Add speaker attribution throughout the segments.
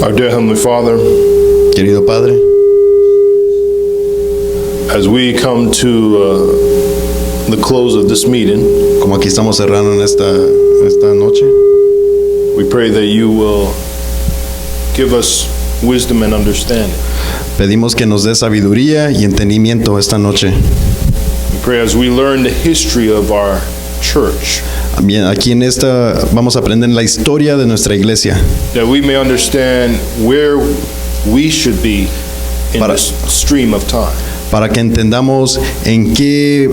Speaker 1: Our dear Heavenly Father,
Speaker 2: Querido Padre,
Speaker 1: as we come to the close of this meeting,
Speaker 2: como aquí estamos cerrando en esta noche,
Speaker 1: we pray that you will give us wisdom and understanding.
Speaker 2: pedimos que nos dé sabiduría y entendimiento esta noche.
Speaker 1: We pray as we learn the history of our church,
Speaker 2: Bien, aquí en esta vamos a aprender la historia de nuestra iglesia,
Speaker 1: that we may understand where we should be in
Speaker 2: Para-
Speaker 1: this stream of time.
Speaker 2: para que entendamos en qué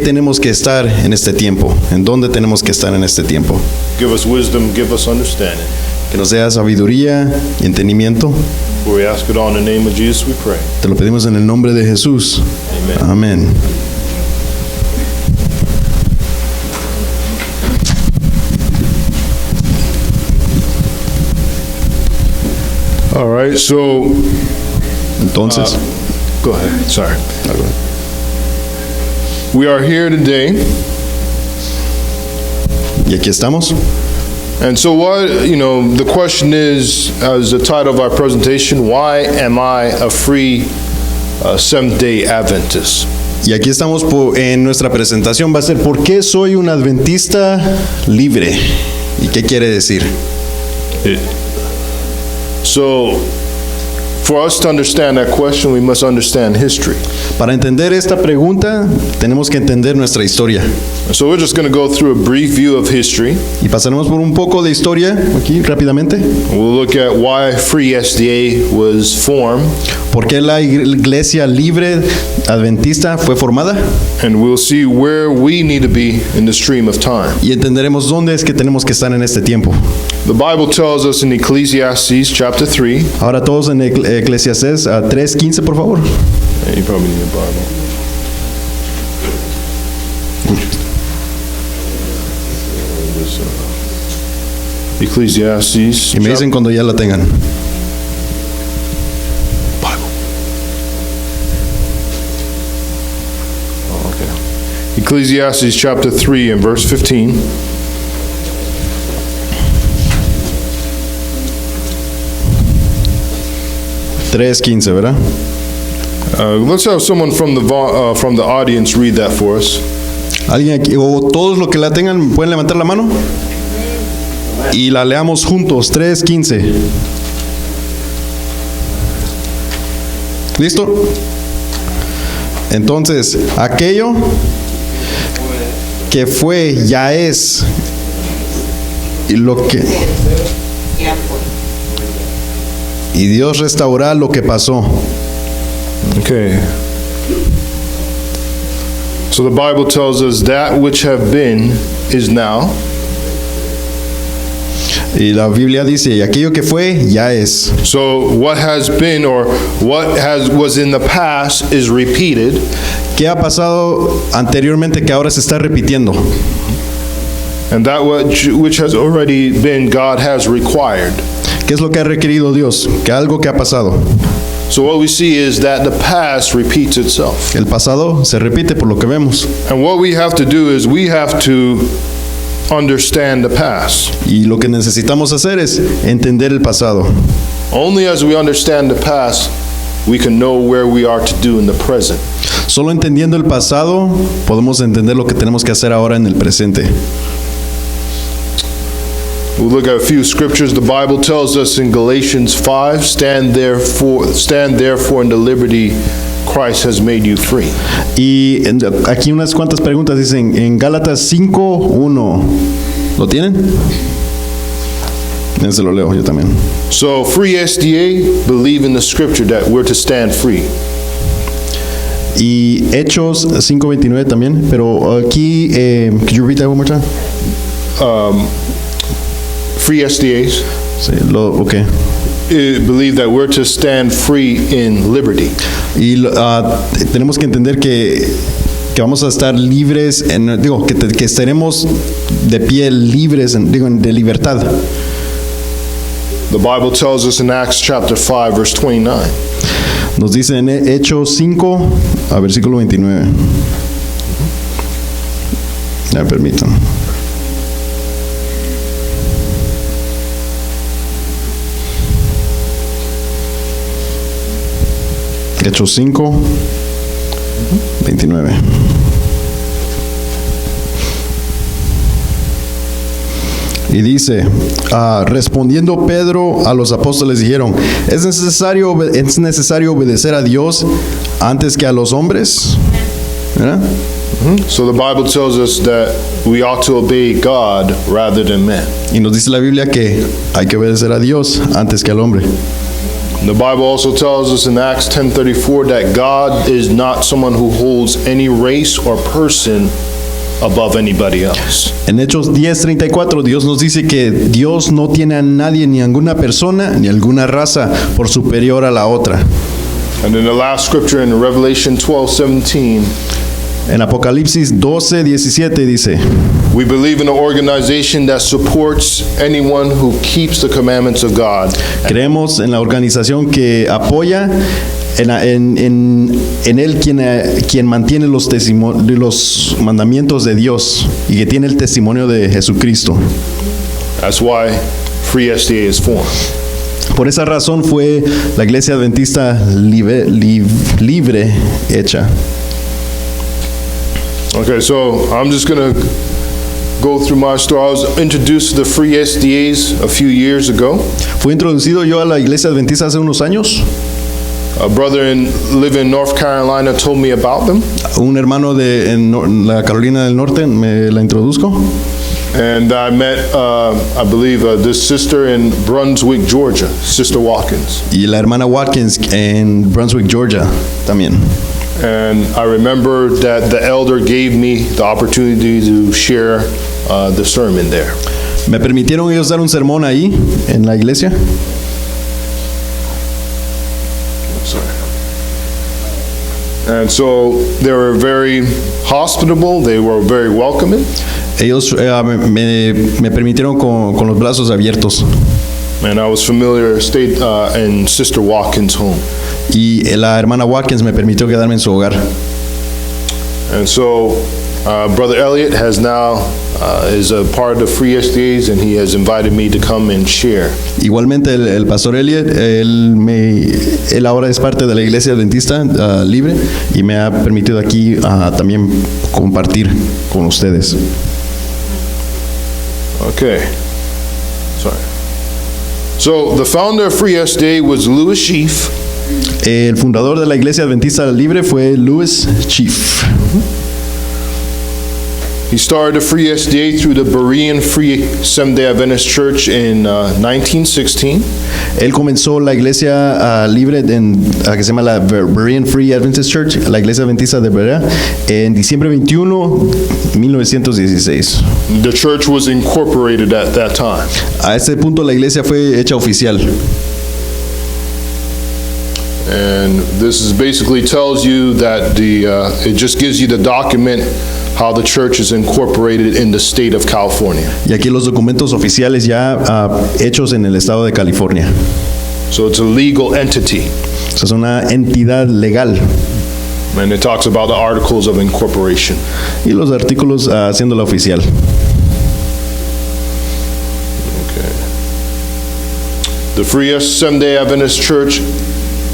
Speaker 2: tenemos que estar en este tiempo, en dónde tenemos que estar en este tiempo.
Speaker 1: Give us wisdom, give us understanding.
Speaker 2: Que nos dé sabiduría y entendimiento.
Speaker 1: For we ask it all in the name of Jesus, we pray.
Speaker 2: Te lo pedimos en el nombre de Jesús.
Speaker 1: Amen.
Speaker 2: Amén.
Speaker 1: All right, so
Speaker 2: Entonces,
Speaker 1: go ahead. Sorry. We are here today.
Speaker 2: y aquí estamos.
Speaker 1: And so the question is, as the title of our presentation, why am I a free Seventh-day Adventist?
Speaker 2: Y aquí estamos en nuestra presentación va a ser ¿por qué soy un adventista libre? ¿Y qué quiere decir?
Speaker 1: So, for us to understand that question, we must understand history.
Speaker 2: Para entender esta pregunta, tenemos que entender nuestra historia.
Speaker 1: So we're just going to go through a brief view of history.
Speaker 2: Y pasaremos por un poco de historia aquí rápidamente.
Speaker 1: We'll look at why Free SDA was formed,
Speaker 2: ¿Por qué la iglesia libre adventista fue formada?
Speaker 1: and we'll see where we need to be in the stream of time.
Speaker 2: Y entenderemos dónde es que tenemos que estar en este tiempo.
Speaker 1: The Bible tells us in Ecclesiastes chapter 3,
Speaker 2: Ahora todos en Eclesiastés 3:15, por favor.
Speaker 1: you probably need a Bible. Ecclesiastes.
Speaker 2: Y me dicen cuando ya la tengan.
Speaker 1: Oh, okay. Ecclesiastes chapter 3 and verse 15.
Speaker 2: ¿verdad?
Speaker 1: Let's have someone from the audience read that for us.
Speaker 2: ¿Alguien aquí, o todos los que la tengan, pueden levantar la mano? Y la leamos juntos, 3:15. ¿Listo? Entonces, aquello que fue, ya es, y lo que... Y Dios restaurará lo que pasó.
Speaker 1: Okay. So the Bible tells us that which have been is now,
Speaker 2: Y la Biblia dice, y aquello que fue, ya es.
Speaker 1: so what has been or what was in the past is repeated,
Speaker 2: ¿Qué ha pasado anteriormente que ahora se está repitiendo?
Speaker 1: and that which has already been God has required.
Speaker 2: ¿Qué es lo que ha requerido Dios? Que algo que ha pasado.
Speaker 1: So what we see is that the past repeats itself.
Speaker 2: El pasado se repite por lo que vemos.
Speaker 1: And what we have to do is we have to understand the past.
Speaker 2: Y lo que necesitamos hacer es entender el pasado.
Speaker 1: Only as we understand the past, we can know where we are to do in the present.
Speaker 2: Solo entendiendo el pasado podemos entender lo que tenemos que hacer ahora en el presente.
Speaker 1: We'll look at a few scriptures. The Bible tells us in Galatians 5, stand therefore in the liberty Christ has made you free.
Speaker 2: Y aquí unas cuantas preguntas dicen en Gálatas 5:1. ¿Lo tienen? Se lo leo yo también.
Speaker 1: So Free SDA believe in the scripture that we're to stand free.
Speaker 2: Y Hechos 5:29 también, pero aquí, could you read that one more time?
Speaker 1: Free SDAs
Speaker 2: Sí, okay.
Speaker 1: believe that we're to stand free in liberty.
Speaker 2: Y tenemos que entender que vamos a estar libres, que estaremos de pie libres, de libertad.
Speaker 1: The Bible tells us in Acts chapter 5, verse 29.
Speaker 2: Nos dice en Hechos 5, a versículo 29. Ya, permitan. Hechos 5, 29. Y dice, respondiendo Pedro a los apóstoles dijeron, ¿es necesario obedecer a Dios antes que a los hombres? ¿Verdad?
Speaker 1: So the Bible tells us that we ought to obey God rather than men.
Speaker 2: Y nos dice la Biblia que hay que obedecer a Dios antes que al hombre.
Speaker 1: The Bible also tells us in Acts 10:34 that God is not someone who holds any race or person above anybody else.
Speaker 2: En Hechos 10:34 Dios nos dice que Dios no tiene a nadie, ni a alguna persona, ni a alguna raza por superior a la otra.
Speaker 1: And in the last scripture in Revelation 12:17,
Speaker 2: En Apocalipsis 12:17 dice,
Speaker 1: we believe in an organization that supports anyone who keeps the commandments of God.
Speaker 2: creemos en la organización que apoya en él quien mantiene los mandamientos de Dios y que tiene el testimonio de Jesucristo.
Speaker 1: That's why Free SDA is formed.
Speaker 2: Por esa razón fue la Iglesia Adventista libre hecha.
Speaker 1: Okay, so I'm just going to go through my story. I was introduced to the Free SDAs a few years ago.
Speaker 2: Fui introducido yo a la Iglesia Adventista hace unos años.
Speaker 1: A brother living in North Carolina told me about them.
Speaker 2: Un hermano en la Carolina del Norte me la introduzco.
Speaker 1: And I met, I believe, this sister in Brunswick, Georgia, Sister Watkins.
Speaker 2: Y la hermana Watkins en Brunswick, Georgia, también.
Speaker 1: And I remember that the elder gave me the opportunity to share the sermon there.
Speaker 2: Me permitieron ellos dar un sermón ahí, en la iglesia.
Speaker 1: Sorry. And so they were very hospitable, they were very welcoming.
Speaker 2: Ellos me permitieron con los brazos abiertos.
Speaker 1: And I was familiar, stayed in Sister Watkins' home.
Speaker 2: Y la hermana Watkins me permitió quedarme en su hogar.
Speaker 1: And so Brother Elliott has now, is a part of the Free SDAs, and he has invited me to come and share.
Speaker 2: Igualmente el pastor Elliott, él ahora es parte de la Iglesia Adventista libre y me ha permitido aquí también compartir con ustedes.
Speaker 1: Okay. Sorry. So the founder of Free SDA was Louis Sheaf.
Speaker 2: El fundador de la Iglesia Adventista Libre fue Louis Sheaf.
Speaker 1: He started the Free SDA through the Berean Free Seventh-day Adventist Church in 1916.
Speaker 2: Él comenzó la Iglesia Libre que se llama la Berean Free Adventist Church, la Iglesia Adventista de Berea, en diciembre 21, 1916.
Speaker 1: The church was incorporated at that time.
Speaker 2: A ese punto la iglesia fue hecha oficial.
Speaker 1: And this is basically tells you that it just gives you the document how the church is incorporated in the state of California.
Speaker 2: Y aquí los documentos oficiales ya hechos en el estado de California.
Speaker 1: So it's a legal entity.
Speaker 2: O sea, es una entidad legal.
Speaker 1: And it talks about the articles of incorporation.
Speaker 2: Y los artículos haciéndola oficial.
Speaker 1: Okay. The Free Seventh-day Adventist Church,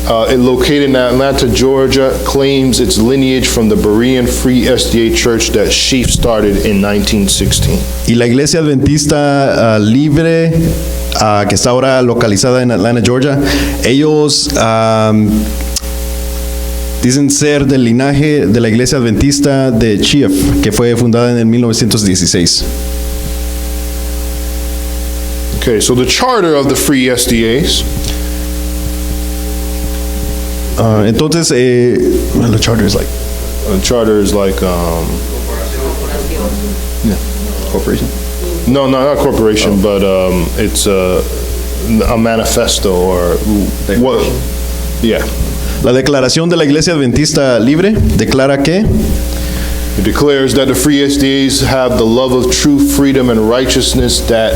Speaker 1: located in Atlanta, Georgia, claims its lineage from the Berean Free SDA Church that Sheaf started in 1916.
Speaker 2: Y la Iglesia Adventista Libre, que está ahora localizada en Atlanta, Georgia, ellos dicen ser del linaje de la Iglesia Adventista de Sheaf, que fue fundada en el 1916.
Speaker 1: Okay, so the charter of the Free SDAs.
Speaker 2: Entonces, the charter is like
Speaker 1: Charter is like,
Speaker 2: corporation.
Speaker 1: no, not corporation, but it's a manifesto or what? Yeah.
Speaker 2: La declaración de la Iglesia Adventista Libre declara que
Speaker 1: It declares that the Free SDAs have the love of truth, freedom, and righteousness that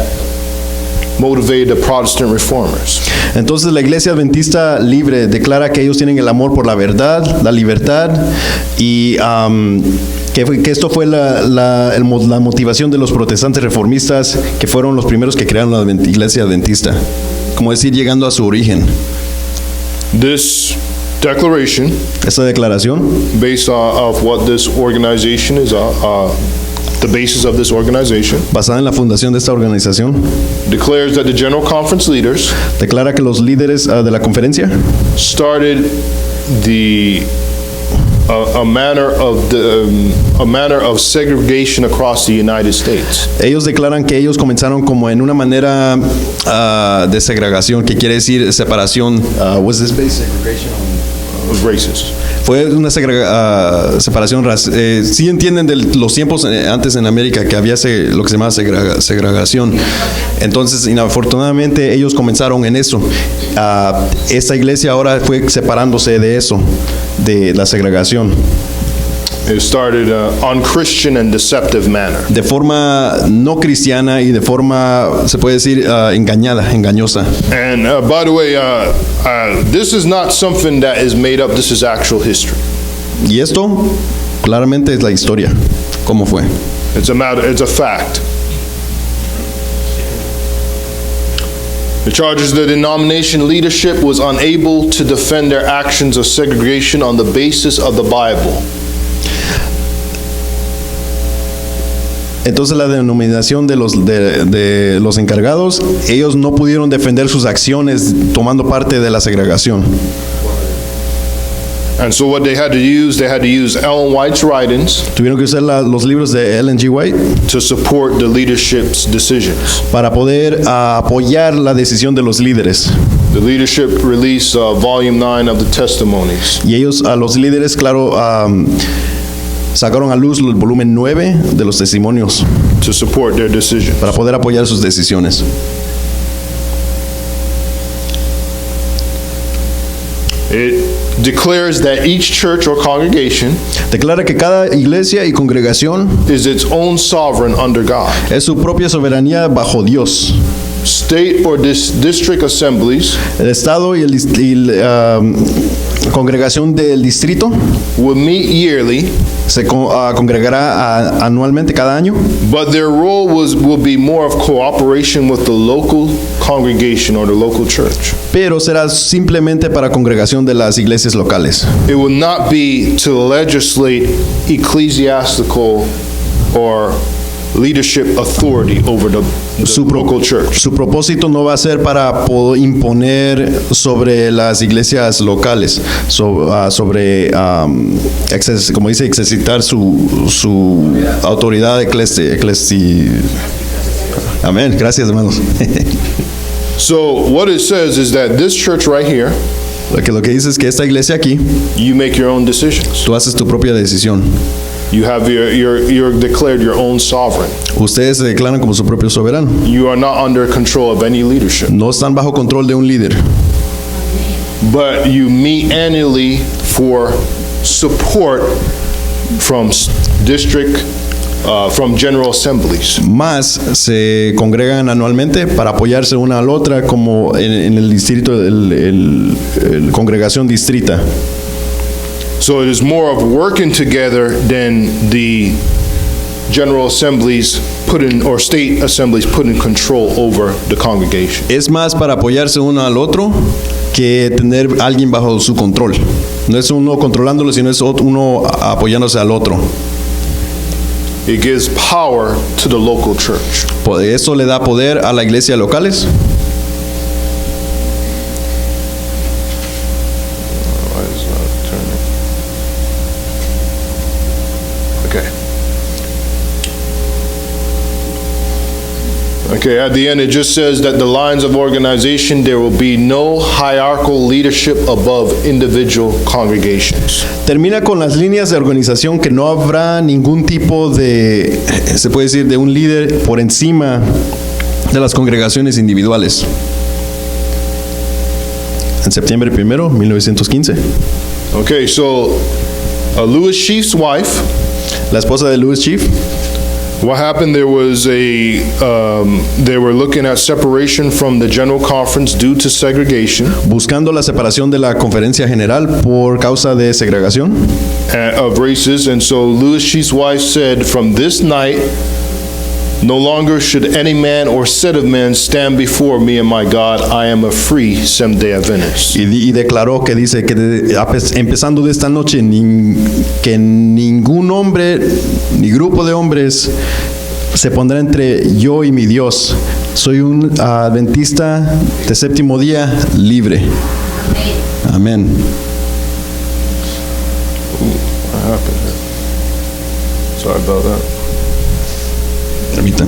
Speaker 1: motivated the Protestant reformers.
Speaker 2: entonces la Iglesia Adventista Libre declara que ellos tienen el amor por la verdad, la libertad y que esto fue la motivación de los protestantes reformistas que fueron los primeros que crearon la Iglesia Adventista, como decir, llegando a su origen.
Speaker 1: This declaration
Speaker 2: esta declaración,
Speaker 1: based of what this organization is, the basis of this organization,
Speaker 2: basada en la fundación de esta organización,
Speaker 1: declares that the General Conference leaders
Speaker 2: declara que los líderes de la conferencia
Speaker 1: started a manner of segregation across the United States.
Speaker 2: ellos declaran que ellos comenzaron como en una manera de segregación, que quiere decir separación. Was this based segregation?
Speaker 1: Of races.
Speaker 2: Fue una separación racial. Sí entienden de los tiempos antes en América que había lo que se llamaba segregación. Entonces, inafortunadamente, ellos comenzaron en eso. Esta iglesia ahora fue separándose de eso, de la segregación.
Speaker 1: It started unchristian and deceptive manner.
Speaker 2: De forma no cristiana y de forma, se puede decir, engañosa.
Speaker 1: And by the way, this is not something that is made up. This is actual history.
Speaker 2: Y esto, claramente, es la historia. ¿Cómo fue?
Speaker 1: It's a fact. It charges the denomination leadership was unable to defend their actions of segregation on the basis of the Bible.
Speaker 2: Entonces la denominación de los encargados, ellos no pudieron defender sus acciones tomando parte de la segregación.
Speaker 1: And so what they had to use Ellen White's writings
Speaker 2: Tuvieron que usar los libros de Ellen G. White
Speaker 1: to support the leadership's decisions.
Speaker 2: para poder apoyar la decisión de los líderes.
Speaker 1: The leadership released volume 9 of the testimonies.
Speaker 2: Y ellos, a los líderes, claro, sacaron a luz el volumen 9 de los testimonios
Speaker 1: To support their decisions.
Speaker 2: para poder apoyar sus decisiones.
Speaker 1: It declares that each church or congregation
Speaker 2: Declara que cada iglesia y congregación
Speaker 1: is its own sovereign under God.
Speaker 2: es su propia soberanía bajo Dios.
Speaker 1: State or district assemblies
Speaker 2: El Estado y la congregación del distrito
Speaker 1: will meet yearly,
Speaker 2: se congregará anualmente cada año,
Speaker 1: but their role will be more of cooperation with the local congregation or the local church.
Speaker 2: pero será simplemente para congregación de las iglesias locales.
Speaker 1: It will not be to legislate ecclesiastical or leadership authority over the local church.
Speaker 2: Su propósito no va a ser para imponer sobre las iglesias locales, como dice, exercitar su autoridad Amén. Gracias, hermanos.
Speaker 1: So what it says is that this church right here,
Speaker 2: Lo que dice es que esta iglesia aquí,
Speaker 1: you make your own decisions.
Speaker 2: tú haces tu propia decisión.
Speaker 1: You have you're declared your own sovereign.
Speaker 2: Ustedes se declaran como su propio soberano.
Speaker 1: You are not under control of any leadership.
Speaker 2: No están bajo control de un líder.
Speaker 1: But you meet annually for support from district, from general assemblies.
Speaker 2: Más se congregan anualmente para apoyarse una a la otra, como en el distrito, el congregación distrita.
Speaker 1: So it is more of working together than the general assemblies or state assemblies put in control over the congregation.
Speaker 2: Es más para apoyarse uno al otro que tener alguien bajo su control. No es uno controlándolo, sino es uno apoyándose al otro.
Speaker 1: It gives power to the local church.
Speaker 2: Eso le da poder a la iglesia locales.
Speaker 1: Why is it not turning? Okay. Okay, at the end it just says that the lines of organization, there will be no hierarchical leadership above individual congregations.
Speaker 2: Termina con las líneas de organización, que no habrá ningún tipo de, se puede decir, de un líder por encima de las congregaciones individuales. En septiembre 1, 1915.
Speaker 1: Okay, so Louis Chief's wife,
Speaker 2: La esposa de Louis Chief,
Speaker 1: what happened, there was they were looking at separation from the General Conference due to segregation
Speaker 2: buscando la separación de la conferencia general por causa de segregación
Speaker 1: of races, and so Louis Chief's wife said, from this night No longer should any man or set of men stand before me and my God. I am a free Seventh-day Adventist.
Speaker 2: Y declaró que dice que empezando de esta noche que ningún hombre ni grupo de hombres se pondrá entre yo y mi Dios. Soy un adventista de séptimo día libre. Amén.
Speaker 1: What happened here? Sorry about that.
Speaker 2: Ahorita.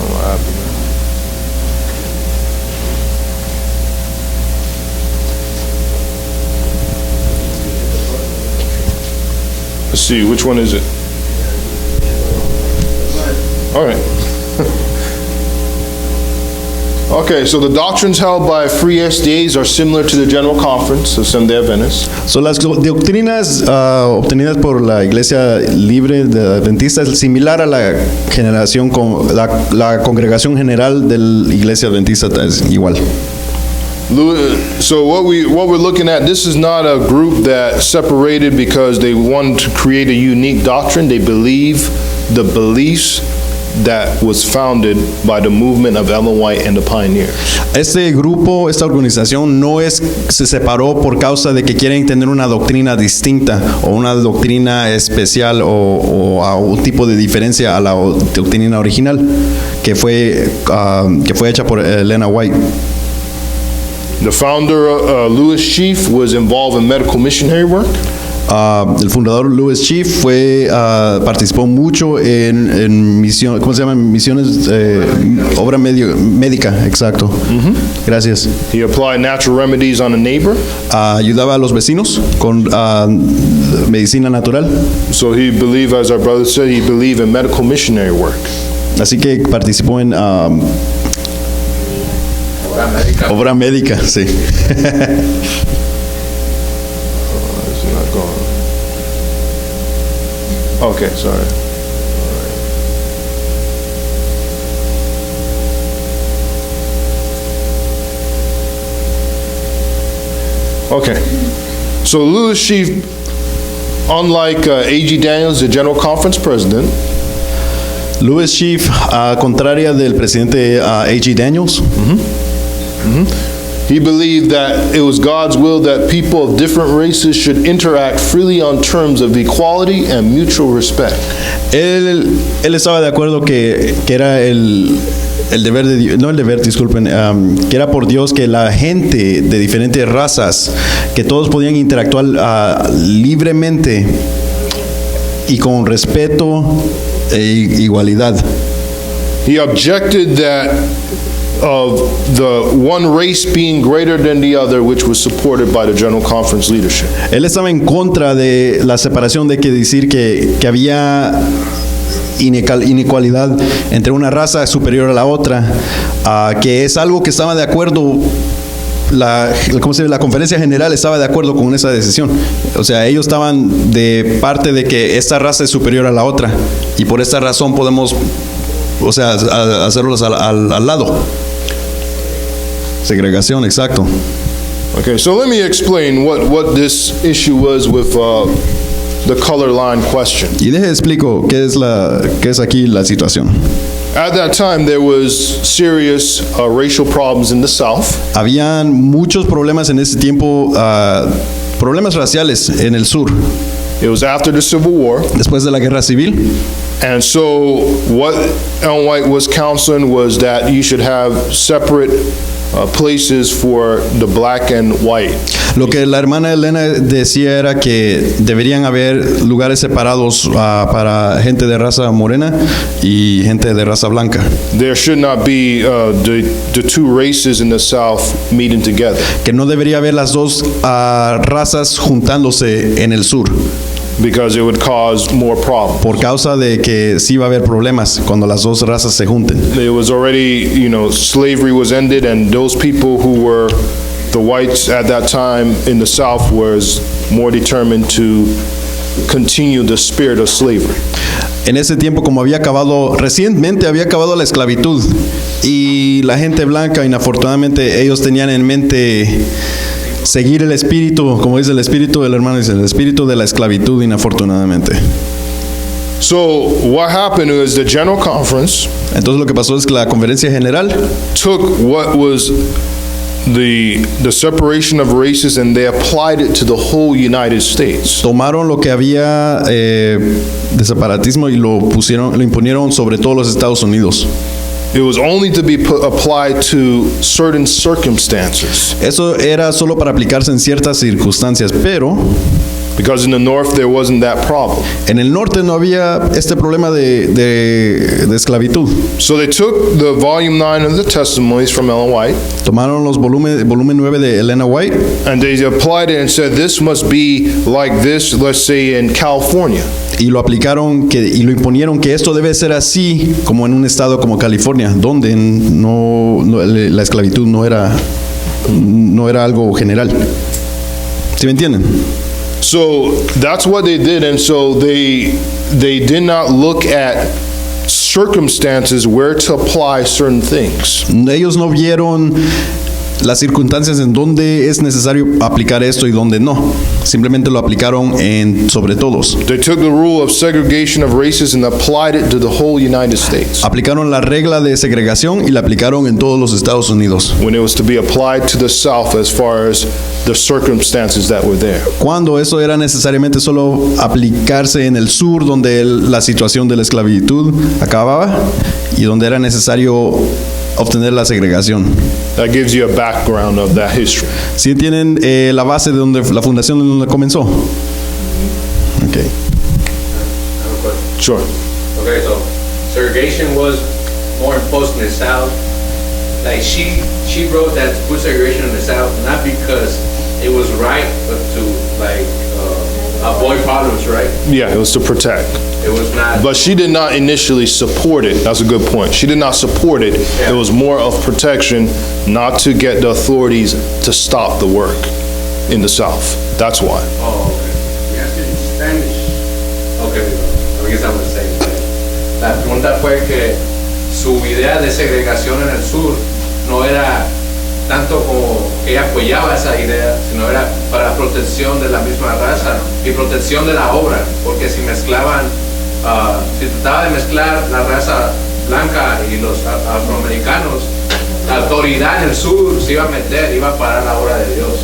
Speaker 1: What happened there? Let's see, which one is it? All right. Okay, so the doctrines held by free SDAs are similar to the General Conference of Seventh-day Adventists.
Speaker 2: So, las doctrinas obtenidas por la Iglesia Libre de Adventistas es similar a la generación la congregación general de la Iglesia Adventista, es igual.
Speaker 1: So what we're looking at, this is not a group that separated because they wanted to create a unique doctrine. They believe the beliefs that was founded by the movement of Ellen White and the pioneers.
Speaker 2: Este grupo, esta organización se separó por causa de que quieren tener una doctrina distinta o una doctrina especial o a un tipo de diferencia a la doctrina original que fue hecha por Elena White.
Speaker 1: The founder, Lewis Sheaf, was involved in medical missionary work.
Speaker 2: El fundador Lewis Sheaf participó mucho en misión, ¿cómo se llaman? Misiones, obra médica, exacto. Gracias.
Speaker 1: He applied natural remedies on a neighbor.
Speaker 2: Ayudaba a los vecinos con medicina natural.
Speaker 1: So he believed, as our brother said, he believed in medical missionary work.
Speaker 2: Así que participó en obra médica, sí.
Speaker 1: Okay, sorry. Okay. So Lewis Sheaf, unlike A.G. Daniels, the General Conference president,
Speaker 2: Lewis Sheaf, contraria del presidente A.G. Daniels,
Speaker 1: he believed that it was God's will that people of different races should interact freely on terms of equality and mutual respect.
Speaker 2: Él estaba de acuerdo que era el deber de Dios, no el deber, disculpen, que era por Dios que la gente de diferentes razas, que todos podían interactuar libremente y con respeto e igualdad.
Speaker 1: He objected that of the one race being greater than the other, which was supported by the General Conference leadership.
Speaker 2: Él estaba en contra de la separación de que decir que había inequalidad entre una raza superior a la otra, que es algo que estaba de acuerdo. La conferencia general estaba de acuerdo con esa decisión. O sea, ellos estaban de parte de que esta raza es superior a la otra y por esta razón podemos, o sea, hacerlos al lado. Segregación, exacto.
Speaker 1: Okay, so let me explain what this issue was with the color line question.
Speaker 2: Y deje explico qué es aquí la situación.
Speaker 1: At that time, there was serious racial problems in the South.
Speaker 2: Habían muchos problemas en ese tiempo, problemas raciales en el sur.
Speaker 1: It was after the Civil War.
Speaker 2: Después de la guerra civil.
Speaker 1: And so what Ellen White was counseling was that you should have separate places for the black and white.
Speaker 2: Lo que la hermana Elena decía era que deberían haber lugares separados para gente de raza morena y gente de raza blanca.
Speaker 1: There should not be the two races in the South meeting together.
Speaker 2: Que no debería haber las dos razas juntándose en el sur.
Speaker 1: Because it would cause more problems.
Speaker 2: Por causa de que sí va a haber problemas cuando las dos razas se junten.
Speaker 1: It was already, slavery was ended, and those people who were the whites at that time in the South was more determined to continue the spirit of slavery.
Speaker 2: En ese tiempo, como recientemente había acabado la esclavitud Y la gente blanca, inafortunadamente, ellos tenían en mente seguir el espíritu, como dice el espíritu del hermano, dice el espíritu de la esclavitud, inafortunadamente.
Speaker 1: So what happened is the General Conference
Speaker 2: Entonces lo que pasó es que la conferencia general
Speaker 1: took what was the separation of races and they applied it to the whole United States.
Speaker 2: tomaron lo que había de separatismo y lo imponieron sobre todos los Estados Unidos.
Speaker 1: It was only to be applied to certain circumstances.
Speaker 2: Eso era solo para aplicarse en ciertas circunstancias, pero
Speaker 1: Because in the North there wasn't that problem.
Speaker 2: en el norte no había este problema de esclavitud.
Speaker 1: So they took the volume 9 of the testimonies from Ellen White
Speaker 2: Tomaron los volumen 9 de Elena White
Speaker 1: and they applied it and said this must be like this, let's say in California.
Speaker 2: y lo aplicaron y lo imponieron que esto debe ser así como en un estado como California, donde la esclavitud no era algo general. ¿Sí me entienden?
Speaker 1: So that's what they did, and so they did not look at circumstances where to apply certain things.
Speaker 2: Ellos no vieron las circunstancias en donde es necesario aplicar esto y donde no. Simplemente lo aplicaron sobre todos.
Speaker 1: They took the rule of segregation of races and applied it to the whole United States
Speaker 2: Aplicaron la regla de segregación y la aplicaron en todos los Estados Unidos.
Speaker 1: when it was to be applied to the South as far as the circumstances that were there.
Speaker 2: Cuando eso era necesariamente solo aplicarse en el sur, donde la situación de la esclavitud acababa y donde era necesario obtener la segregación.
Speaker 1: That gives you a background of that history.
Speaker 2: ¿Sí tienen la base de la fundación de donde comenzó? Okay.
Speaker 1: Sure.
Speaker 3: Okay, so segregation was more imposed in the South. Like she wrote that put segregation in the South not because it was right, but to like avoid problems, right?
Speaker 1: Yeah, it was to protect.
Speaker 3: It was not.
Speaker 1: But she did not initially support it. That's a good point. She did not support it.
Speaker 3: Yeah.
Speaker 1: It was more of protection, not to get the authorities to stop the work in the South. That's why.
Speaker 3: Oh, okay. Yes, in Spanish. Okay, I guess I'm the same. La pregunta fue que su idea de segregación en el sur no era tanto como que ella apoyaba esa idea, sino era para protección de la misma raza y protección de la obra, porque si mezclaban, si trataba de mezclar la raza blanca y los afroamericanos, la autoridad en el sur se iba a meter, iba a parar la obra de Dios,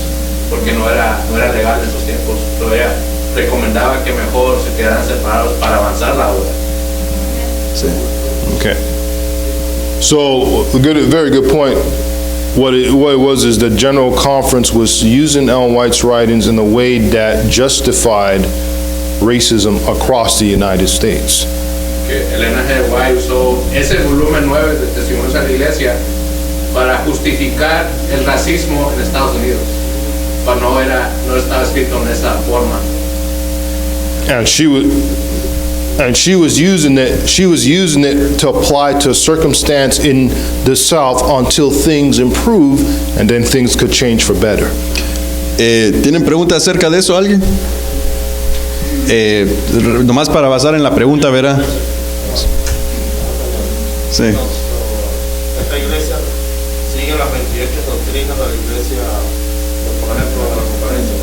Speaker 3: porque no era legal en esos tiempos. Todavía recomendaba que mejor se quedaran separados para avanzar la obra.
Speaker 2: Sí.
Speaker 1: Okay. So, very good point. What it was is the General Conference was using Ellen White's writings in a way that justified racism across the United States.
Speaker 3: Que Elena G. White usó ese volumen 9 de Testimonios a la Iglesia para justificar el racismo en Estados Unidos. Pero no estaba escrito en esa forma.
Speaker 1: And she was using it to apply to a circumstance in the South until things improve and then things could change for better.
Speaker 2: ¿Tienen preguntas acerca de eso alguien? Nomás para basar en la pregunta, ¿verdad? Sí.
Speaker 4: Esta iglesia sigue las 28 doctrinas de la iglesia, por ejemplo, de la conferencia.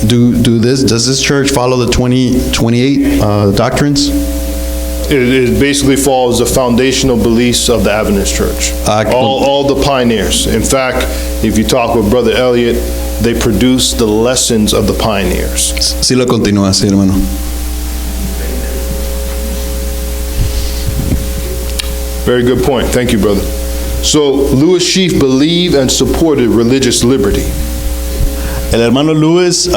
Speaker 2: Does this church follow the 28 doctrines?
Speaker 1: It basically follows the foundational beliefs of the Adventist Church. All the pioneers. In fact, if you talk with Brother Elliot, they produce the lessons of the pioneers.
Speaker 2: Sí lo continúa, sí, hermano.
Speaker 1: Very good point. Thank you, brother. So, Louis Sheaf believed and supported religious liberty.
Speaker 2: El hermano Lewis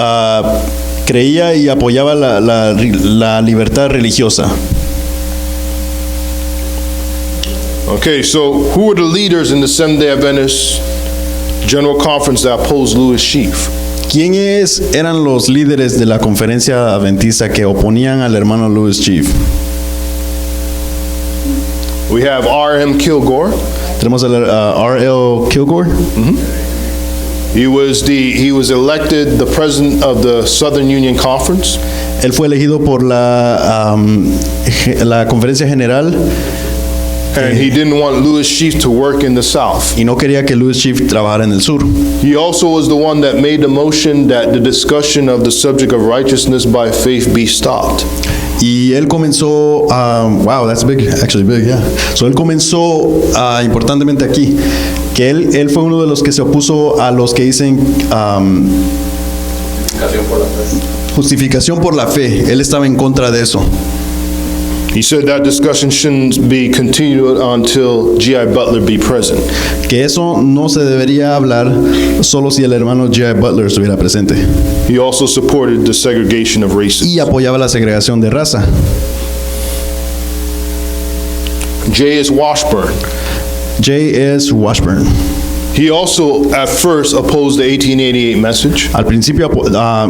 Speaker 2: creía y apoyaba la libertad religiosa.
Speaker 1: Okay, so who were the leaders in the Seventh-day Adventist General Conference that opposed Louis Sheaf?
Speaker 2: ¿Quiénes eran los líderes de la conferencia adventista que oponían al hermano Louis Sheaf?
Speaker 1: We have R.M. Kilgore.
Speaker 2: Tenemos al R.L. Kilgore.
Speaker 1: He was elected the president of the Southern Union Conference.
Speaker 2: Él fue elegido por la conferencia general
Speaker 1: And he didn't want Louis Sheaf to work in the South.
Speaker 2: y no quería que Louis Schiff trabajara en el sur.
Speaker 1: He also was the one that made the motion that the discussion of the subject of righteousness by faith be stopped.
Speaker 2: Y él comenzó, wow, that's big, actually big, yeah. So él comenzó, importantemente aquí, que él fue uno de los que se opuso a los que dicen
Speaker 3: Justificación por la fe.
Speaker 2: justificación por la fe. Él estaba en contra de eso.
Speaker 1: He said that discussion shouldn't be continued until G.I. Butler be present.
Speaker 2: Que eso no se debería hablar solo si el hermano G.I. Butler estuviera presente.
Speaker 1: He also supported the segregation of races.
Speaker 2: Y apoyaba la segregación de raza.
Speaker 1: J.S. Washburn.
Speaker 2: J.S. Washburn.
Speaker 1: He also at first opposed the 1888 message.
Speaker 2: Al principio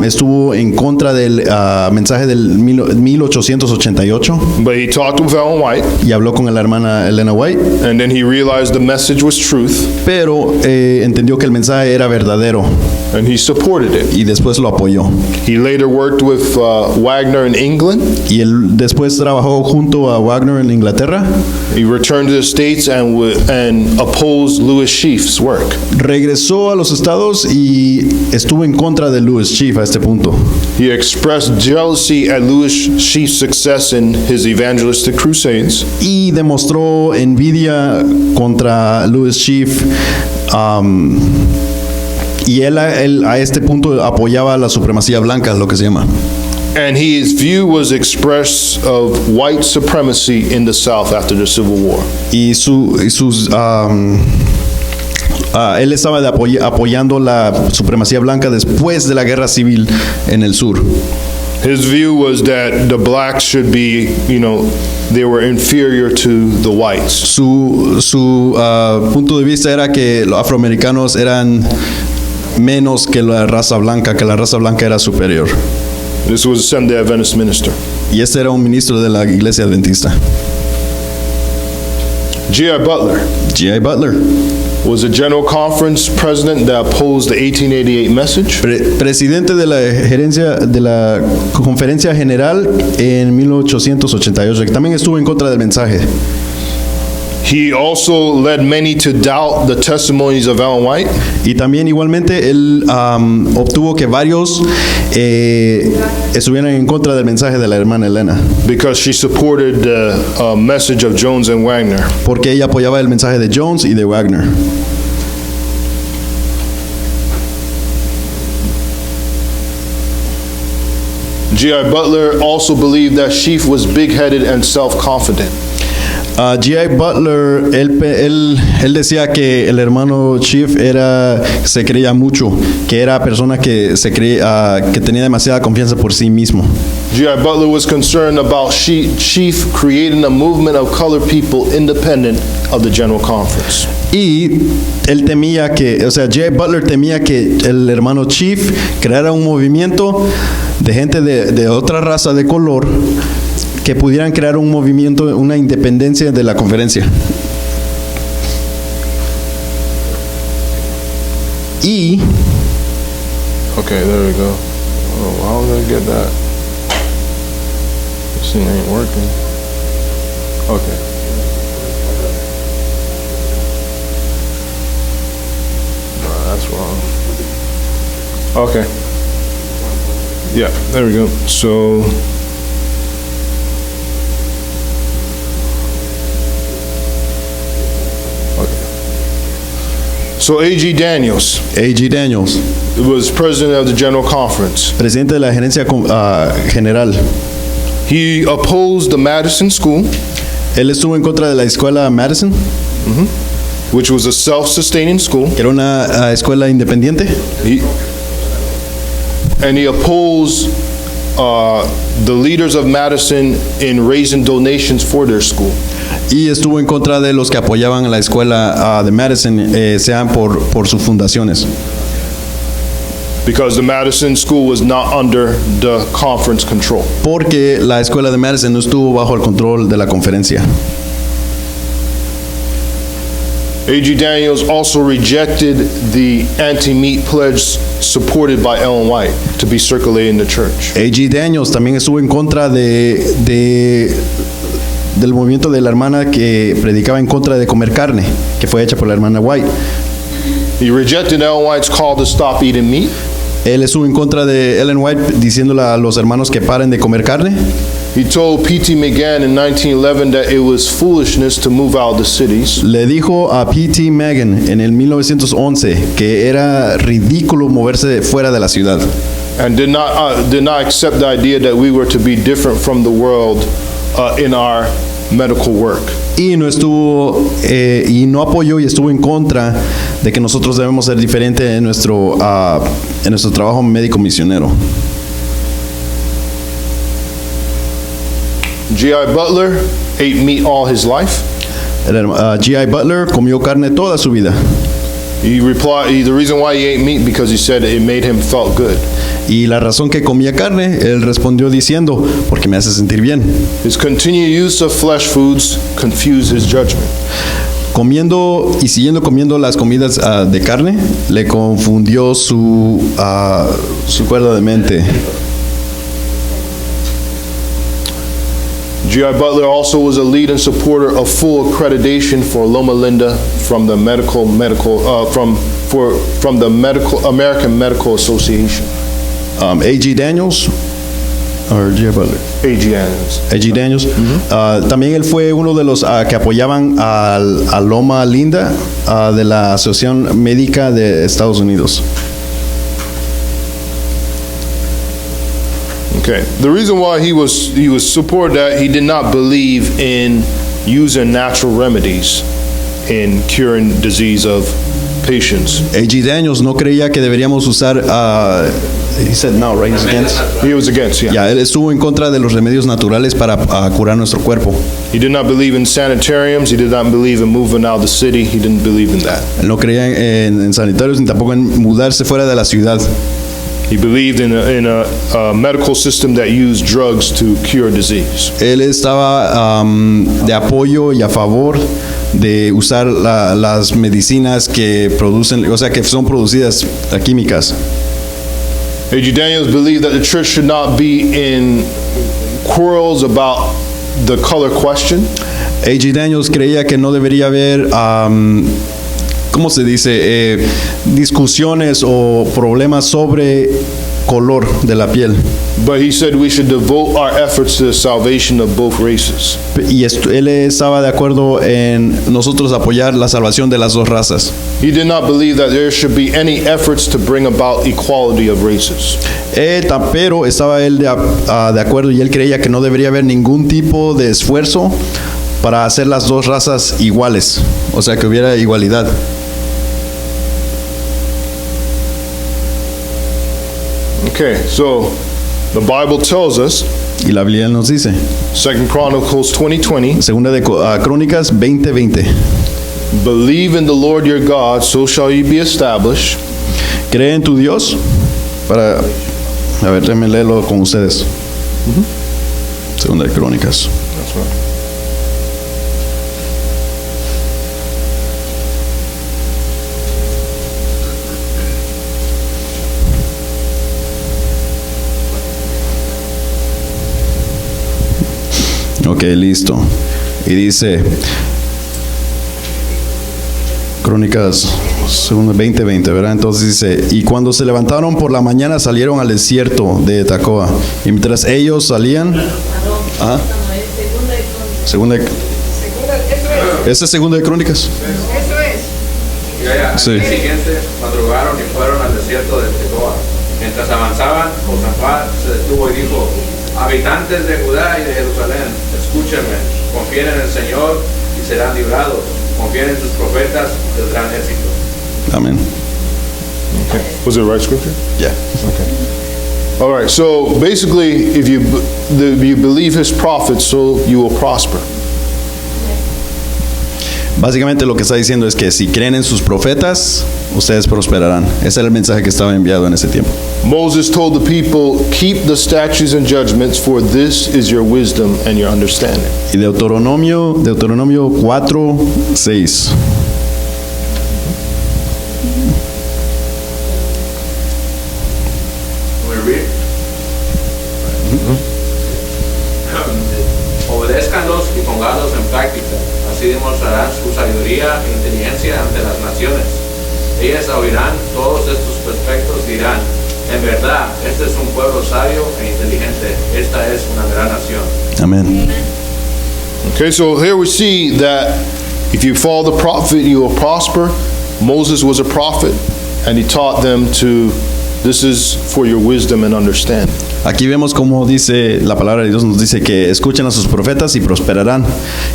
Speaker 2: estuvo en contra del mensaje del 1888
Speaker 1: But he talked with Ellen White,
Speaker 2: y habló con la hermana Elena White,
Speaker 1: and then he realized the message was truth,
Speaker 2: pero entendió que el mensaje era verdadero
Speaker 1: and he supported it.
Speaker 2: y después lo apoyó.
Speaker 1: He later worked with Wagner in England.
Speaker 2: Y él después trabajó junto a Wagner en Inglaterra.
Speaker 1: He returned to the States and opposed Louis Sheaf's work.
Speaker 2: Regresó a los estados y estuvo en contra de Louis Schiff a este punto.
Speaker 1: He expressed jealousy at Louis Sheaf's success in his evangelistic crusades.
Speaker 2: Y demostró envidia contra Louis Schiff. Y él a este punto apoyaba la supremacía blanca, lo que se llama.
Speaker 1: And his view was expressed of white supremacy in the South after the Civil War.
Speaker 2: Y él estaba apoyando la supremacía blanca después de la guerra civil en el sur.
Speaker 1: His view was that the blacks should be, they were inferior to the whites.
Speaker 2: Su punto de vista era que los afroamericanos eran menos que la raza blanca era superior.
Speaker 1: This was a Seventh-day Adventist minister.
Speaker 2: Y este era un ministro de la iglesia adventista.
Speaker 1: G.I. Butler
Speaker 2: G.I. Butler,
Speaker 1: was a General Conference president that opposed the 1888 message.
Speaker 2: presidente de la gerencia de la Conferencia General en 1888, que también estuvo en contra del mensaje.
Speaker 1: He also led many to doubt the testimonies of Ellen White.
Speaker 2: Y también igualmente él obtuvo que varios estuvieran en contra del mensaje de la hermana Elena,
Speaker 1: Because she supported the message of Jones and Wagner.
Speaker 2: porque ella apoyaba el mensaje de Jones y de Wagner.
Speaker 1: G.I. Butler also believed that Sheaf was big-headed and self-confident.
Speaker 2: G.I. Butler, él decía que el hermano Chief se creía mucho, que era persona que se creía, que tenía demasiada confianza por sí mismo.
Speaker 1: G.I. Butler was concerned about Sheaf creating a movement of colored people independent of the General Conference.
Speaker 2: Y él temía G.I. Butler temía que el hermano Chief creara un movimiento de gente de otra raza de color que pudieran crear un movimiento, una independencia de la conferencia. Y
Speaker 1: Okay, there we go. Oh, how did I get that? This thing ain't working. Okay. No, that's wrong. Okay. Yeah, there we go. So A.G. Daniels
Speaker 2: A.G. Daniels,
Speaker 1: was president of the General Conference.
Speaker 2: presidente de la gerencia general,
Speaker 1: He opposed the Madison School,
Speaker 2: él estuvo en contra de la escuela Madison,
Speaker 1: which was a self-sustaining school.
Speaker 2: que era una escuela independiente,
Speaker 1: And he opposed the leaders of Madison in raising donations for their school.
Speaker 2: y estuvo en contra de los que apoyaban a la escuela de Madison, sean por sus fundaciones,
Speaker 1: Because the Madison School was not under the conference control.
Speaker 2: porque la escuela de Madison no estuvo bajo el control de la conferencia.
Speaker 1: A.G. Daniels also rejected the anti-meat pledge supported by Ellen White to be circulated in the church.
Speaker 2: A.G. Daniels también estuvo en contra de del movimiento de la hermana que predicaba en contra de comer carne, que fue hecha por la hermana White.
Speaker 1: He rejected Ellen White's call to stop eating meat.
Speaker 2: Él estuvo en contra de Ellen White diciéndole a los hermanos que paren de comer carne.
Speaker 1: He told P.T. McGann in 1911 that it was foolishness to move out of the cities.
Speaker 2: Le dijo a P.T. Megan en el 1911 que era ridículo moverse fuera de la ciudad.
Speaker 1: And did not accept the idea that we were to be different from the world in our medical work.
Speaker 2: Y no apoyó y estuvo en contra de que nosotros debemos ser diferentes en nuestro trabajo médico misionero.
Speaker 1: G.I. Butler ate meat all his life.
Speaker 2: G.I. Butler comió carne toda su vida.
Speaker 1: The reason why he ate meat because he said it made him felt good.
Speaker 2: Y la razón que comía carne, él respondió diciendo, porque me hace sentir bien.
Speaker 1: His continued use of flesh foods confused his judgment.
Speaker 2: Comiendo y siguiendo comiendo las comidas de carne, le confundió su cuerda de mente.
Speaker 1: G.I. Butler also was a lead and supporter of full accreditation for Loma Linda from the American Medical Association.
Speaker 2: A.G. Daniels o G.I. Butler. A.G. Daniels. También él fue uno de los que apoyaban a Loma Linda de la Asociación Médica de Estados Unidos.
Speaker 1: Okay. The reason why he was support that he did not believe in using natural remedies in curing disease of patients.
Speaker 2: A.G. Daniels no creía que deberíamos usar. He said no, right? He's against.
Speaker 1: He was against, yeah.
Speaker 2: Ya, él estuvo en contra de los remedios naturales para curar nuestro cuerpo.
Speaker 1: He did not believe in sanitariums. He did not believe in moving out of the city. He didn't believe in that.
Speaker 2: Él no creía en sanitarios ni tampoco en mudarse fuera de la ciudad.
Speaker 1: He believed in a medical system that used drugs to cure disease.
Speaker 2: Él estaba de apoyo y a favor de usar las medicinas que producen, o sea, que son producidas químicas.
Speaker 1: A.G. Daniels believed that the church should not be in quarrels about the color question.
Speaker 2: A.G. Daniels creía que no debería haber, ¿cómo se dice? Discusiones o problemas sobre color de la piel.
Speaker 1: But he said we should devote our efforts to the salvation of both races.
Speaker 2: Y él estaba de acuerdo en nosotros apoyar la salvación de las dos razas.
Speaker 1: He did not believe that there should be any efforts to bring about equality of races.
Speaker 2: Pero estaba él de acuerdo y él creía que no debería haber ningún tipo de esfuerzo para hacer las dos razas iguales, o sea, que hubiera igualdad.
Speaker 1: Okay, so the Bible tells us,
Speaker 2: Y la Biblia nos dice,
Speaker 1: 2 Chronicles 20:20,
Speaker 2: segunda de Crónicas 20:20,
Speaker 1: believe in the Lord your God, so shall you be established.
Speaker 2: cree en tu Dios. A ver, déjenme leerlo con ustedes. Segunda de Crónicas.
Speaker 1: That's right.
Speaker 2: Ok, listo. Y dice, Crónicas 20:20, ¿verdad? Entonces dice, y cuando se levantaron por la mañana salieron al desierto de Tecoa. Y mientras ellos salían... ¿Ah? Segunda de... ¿Ese es Segunda de Crónicas?
Speaker 3: Ya.
Speaker 2: Sí.
Speaker 3: Al día siguiente madrugaron y fueron al desierto de Tecoa. Mientras avanzaban, Josafat se detuvo y dijo: habitantes de Judá y de Jerusalén, escúchenme, confíen en el Señor y serán librados, confíen en sus profetas del gran éxito.
Speaker 2: Amén.
Speaker 1: Okay. Was it the right scripture?
Speaker 2: Ya.
Speaker 1: All right, so basically, if you believe his prophets, so you will prosper.
Speaker 2: Básicamente lo que está diciendo es que si creen en sus profetas, ustedes prosperarán. Ese era el mensaje que estaba enviado en ese tiempo.
Speaker 1: Moses told the people, keep the statutes and judgments, for this is your wisdom and your understanding.
Speaker 2: Y Deuteronomio 4:6.
Speaker 3: Obedezcan enséñalos y póngalos en práctica. Así demostrarán su sabiduría e inteligencia ante las naciones. Ellas oirán todos estos perfectos, dirán, en verdad, este es un pueblo sabio e inteligente. Esta es una gran nación.
Speaker 2: Amén.
Speaker 1: Okay, so here we see that if you follow the prophet, you will prosper. Moses was a prophet, and he taught them this is for your wisdom and understanding.
Speaker 2: Aquí vemos cómo dice la palabra de Dios, nos dice que escuchen a sus profetas y prosperarán.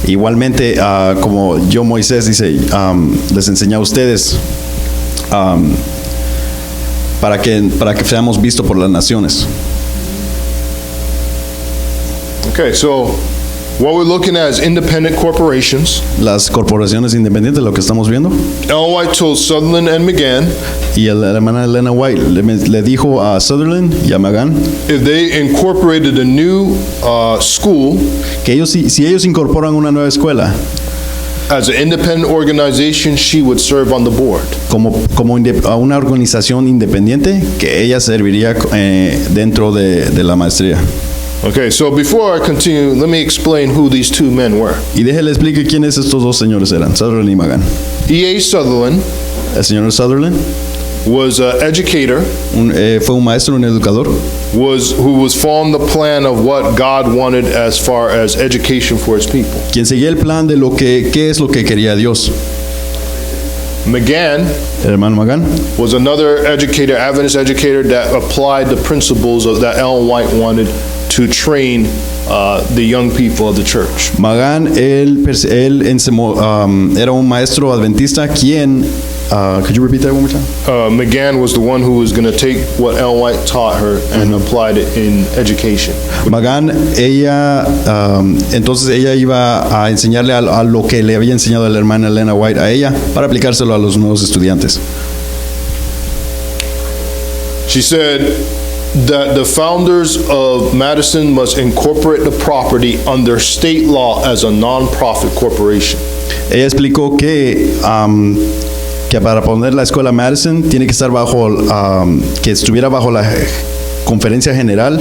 Speaker 2: Igualmente, como yo, Moisés, dice, les enseñé a ustedes para que seamos vistos por las naciones.
Speaker 1: Okay, so what we're looking at is independent corporations.
Speaker 2: Las corporaciones independientes, lo que estamos viendo.
Speaker 1: Ellen White told Sutherland and McGann
Speaker 2: Y la hermana Elena White le dijo a Sutherland y a Magan
Speaker 1: if they incorporated a new school
Speaker 2: que ellos, si ellos incorporan una nueva escuela
Speaker 1: as an independent organization, she would serve on the board.
Speaker 2: como a una organización independiente, que ella serviría dentro de la maestría.
Speaker 1: Okay, so before I continue, let me explain who these two men were.
Speaker 2: Y déjele explique quiénes estos dos señores eran, Sutherland y Magan.
Speaker 1: E.A. Sutherland
Speaker 2: El señor Sutherland
Speaker 1: was an educator
Speaker 2: fue un maestro, un educador,
Speaker 1: who was following the plan of what God wanted as far as education for his people.
Speaker 2: quien seguía el plan de qué es lo que quería Dios.
Speaker 1: McGann
Speaker 2: El hermano Magan
Speaker 1: was another educator, Adventist educator, that applied the principles that Ellen White wanted to train the young people of the church.
Speaker 2: Magan, él era un maestro adventista quien, could you repeat that one more time?
Speaker 1: McGann was the one who was going to take what Ellen White taught her and applied it in education.
Speaker 2: Magan, entonces ella iba a enseñarle a lo que le había enseñado la hermana Elena White a ella para aplicárselo a los nuevos estudiantes.
Speaker 1: She said that the founders of Madison must incorporate the property under state law as a non-profit corporation.
Speaker 2: Ella explicó que para poner la escuela Madison tiene que estar que estuviera bajo la conferencia general,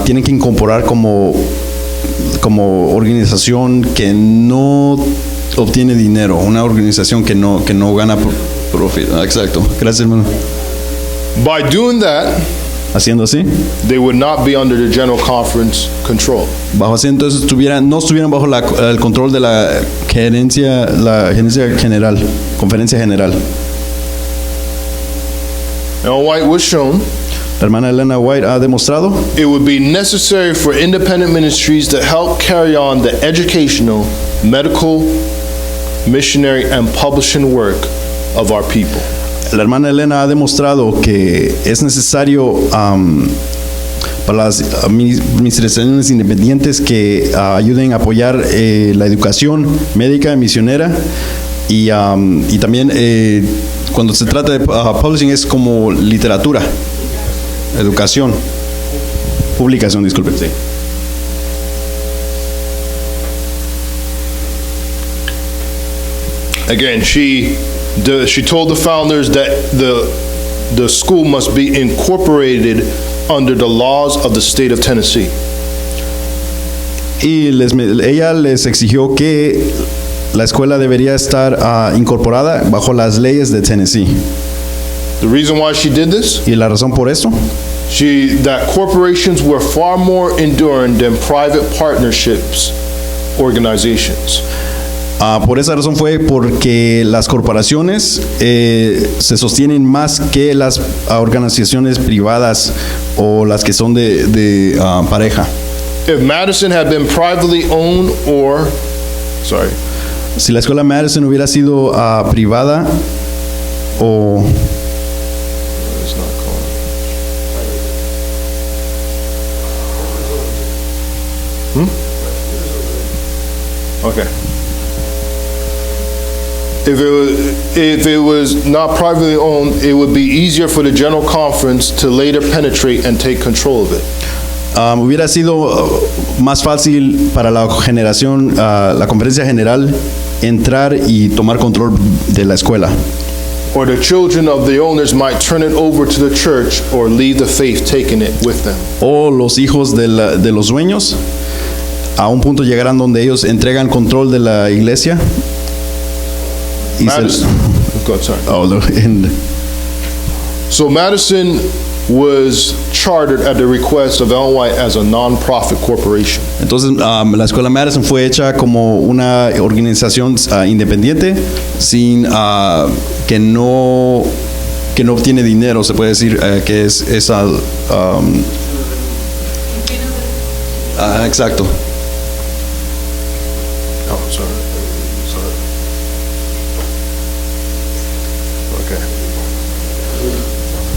Speaker 2: tienen que incorporar como organización que no obtiene dinero, una organización que no gana profit. Exacto. Gracias, hermano.
Speaker 1: By doing that,
Speaker 2: Haciendo así,
Speaker 1: they would not be under the General Conference control.
Speaker 2: bajo así, entonces no estuvieran bajo el control de la gerencia general, conferencia general.
Speaker 1: Ellen White was shown
Speaker 2: La hermana Elena White ha demostrado
Speaker 1: it would be necessary for independent ministries to help carry on the educational, medical, missionary, and publishing work of our people.
Speaker 2: La hermana Elena ha demostrado que es necesario para las administraciones independientes que ayuden a apoyar la educación médica y misionera y también cuando se trata de publishing es como literatura, educación, publicación, disculpe. Sí.
Speaker 1: Again, she told the founders that the school must be incorporated under the laws of the state of Tennessee.
Speaker 2: Y ella les exigió que la escuela debería estar incorporada bajo las leyes de Tennessee.
Speaker 1: The reason why she did this,
Speaker 2: Y la razón por esto,
Speaker 1: that corporations were far more enduring than private partnerships organizations.
Speaker 2: por esa razón fue porque las corporaciones se sostienen más que las organizaciones privadas o las que son de pareja.
Speaker 1: If Madison had been privately owned
Speaker 2: Si la escuela Madison hubiera sido privada o
Speaker 1: Okay. If it was not privately owned, it would be easier for the General Conference to later penetrate and take control of it.
Speaker 2: Hubiera sido más fácil para la conferencia general entrar y tomar control de la escuela.
Speaker 1: Or the children of the owners might turn it over to the church or leave the faith taking it with them.
Speaker 2: O los hijos de los dueños a un punto llegarán donde ellos entregan control de la iglesia. Y
Speaker 1: Madison. Go ahead, sorry.
Speaker 2: en-
Speaker 1: So Madison was chartered at the request of Ellen White as a non-profit corporation.
Speaker 2: entonces, la escuela Madison fue hecha como una organización independiente, sin que no obtiene dinero, se puede decir, que es esa. Exacto.
Speaker 1: Oh, sorry. Okay.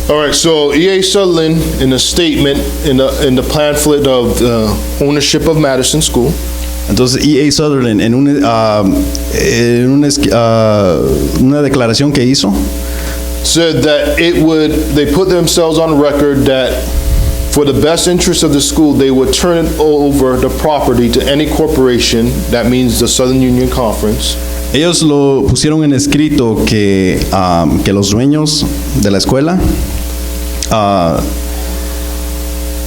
Speaker 1: All right, so E.A. Sutherland, in a statement in the pamphlet of ownership of Madison School,
Speaker 2: Entonces, E.A. Sutherland, en una declaración que hizo,
Speaker 1: said that they put themselves on record that for the best interest of the school, they would turn over the property to any corporation, that means the Southern Union Conference,
Speaker 2: ellos lo pusieron en escrito que los dueños de la escuela,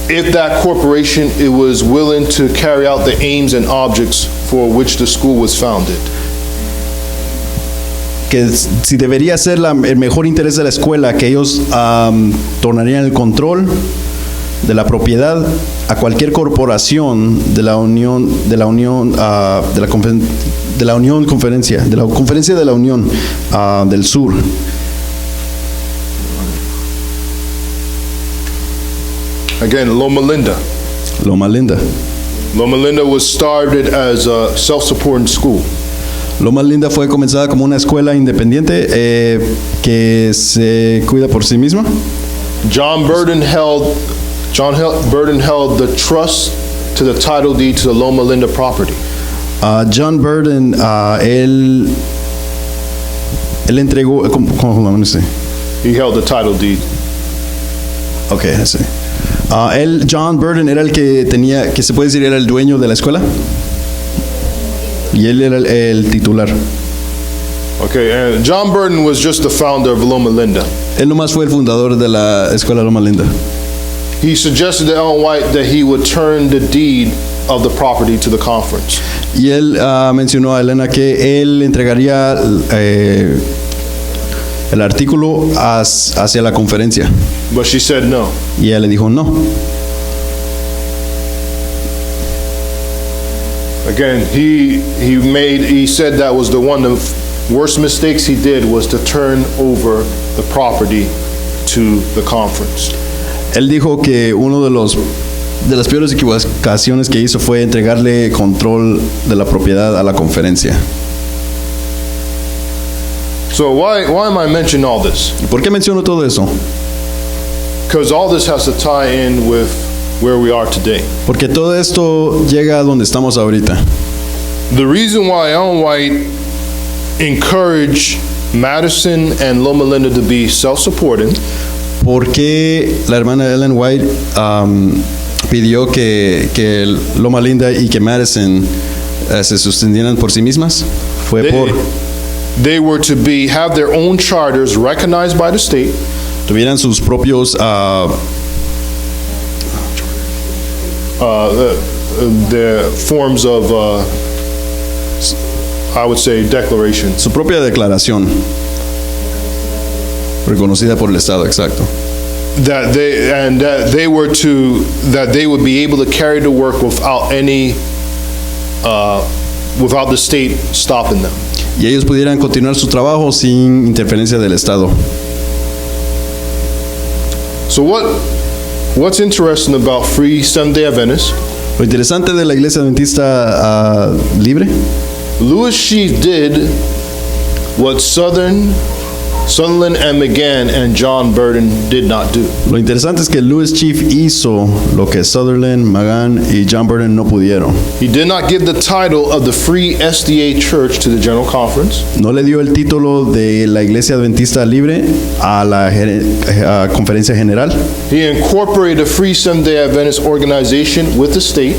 Speaker 1: if that corporation it was willing to carry out the aims and objects for which the school was founded.
Speaker 2: que si debería ser el mejor interés de la escuela, que ellos tornarían el control de la propiedad a cualquier corporación de la conferencia de la Unión del Sur.
Speaker 1: Again, Loma Linda.
Speaker 2: Loma Linda.
Speaker 1: Loma Linda was started as a self-supporting school.
Speaker 2: Loma Linda fue comenzada como una escuela independiente que se cuida por sí misma.
Speaker 1: John Burden held the trust to the title deed to the Loma Linda property.
Speaker 2: John Burden, él entregó, ¿cómo dice?
Speaker 1: He held the title deed.
Speaker 2: Okay, sí. John Burden era el que tenía, que se puede decir, era el dueño de la escuela. Y él era el titular.
Speaker 1: Okay, and John Burden was just the founder of Loma Linda.
Speaker 2: Él nomás fue el fundador de la escuela Loma Linda.
Speaker 1: He suggested to Ellen White that he would turn the deed of the property to the conference.
Speaker 2: Y él mencionó a Elena que él entregaría el artículo hacia la conferencia.
Speaker 1: But she said no.
Speaker 2: Y ella le dijo no.
Speaker 1: Again, he said that was one of the worst mistakes he did was to turn over the property to the conference.
Speaker 2: Él dijo que uno de las peores equivocaciones que hizo fue entregarle control de la propiedad a la conferencia.
Speaker 1: So why am I mentioning all this?
Speaker 2: ¿Y por qué menciono todo eso?
Speaker 1: Because all this has to tie in with where we are today.
Speaker 2: Porque todo esto llega a donde estamos ahorita.
Speaker 1: The reason why Ellen White encouraged Madison and Loma Linda to be self-supporting
Speaker 2: Porque la hermana Ellen White pidió que Loma Linda y que Madison se sostuvieran por sí mismas fue
Speaker 1: they were to have their own charters recognized by the state.
Speaker 2: Tuvieran sus propios
Speaker 1: The forms of, I would say, declarations.
Speaker 2: su propia declaración reconocida por el Estado, exacto.
Speaker 1: That they would be able to carry the work without without the state stopping them.
Speaker 2: Y ellos pudieran continuar su trabajo sin interferencia del Estado.
Speaker 1: So what's interesting about Free Seventh-day Adventists?
Speaker 2: Lo interesante de la Iglesia Adventista Libre,
Speaker 1: Lewis Sheaf did what Sutherland and McGann and John Burden did not do.
Speaker 2: lo interesante es que Lewis Chief hizo lo que Sutherland, Magan y John Burden no pudieron.
Speaker 1: He did not give the title of the Free SDA Church to the General Conference.
Speaker 2: No le dio el título de la Iglesia Adventista Libre a la Conferencia General.
Speaker 1: He incorporated a Free Seventh-day Adventist organization with the state.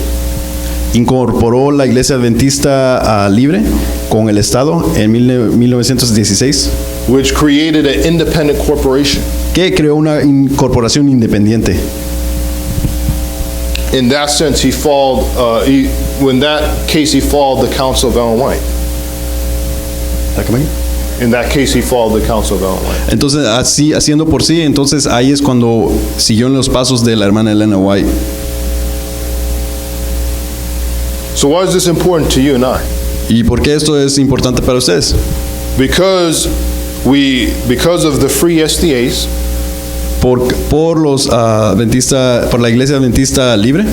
Speaker 2: Incorporó la Iglesia Adventista Libre con el Estado en 1916,
Speaker 1: which created an independent corporation.
Speaker 2: que creó una corporación independiente.
Speaker 1: in that sense, he followed, in that case, he followed the counsel of Ellen White. In that case, he followed the counsel of Ellen White.
Speaker 2: Entonces, así, haciendo por sí, entonces ahí es cuando siguió en los pasos de la hermana Elena White.
Speaker 1: So why is this important to you and I?
Speaker 2: ¿Y por qué esto es importante para ustedes?
Speaker 1: Because of the free SDAs,
Speaker 2: Por los por la iglesia adventista libre,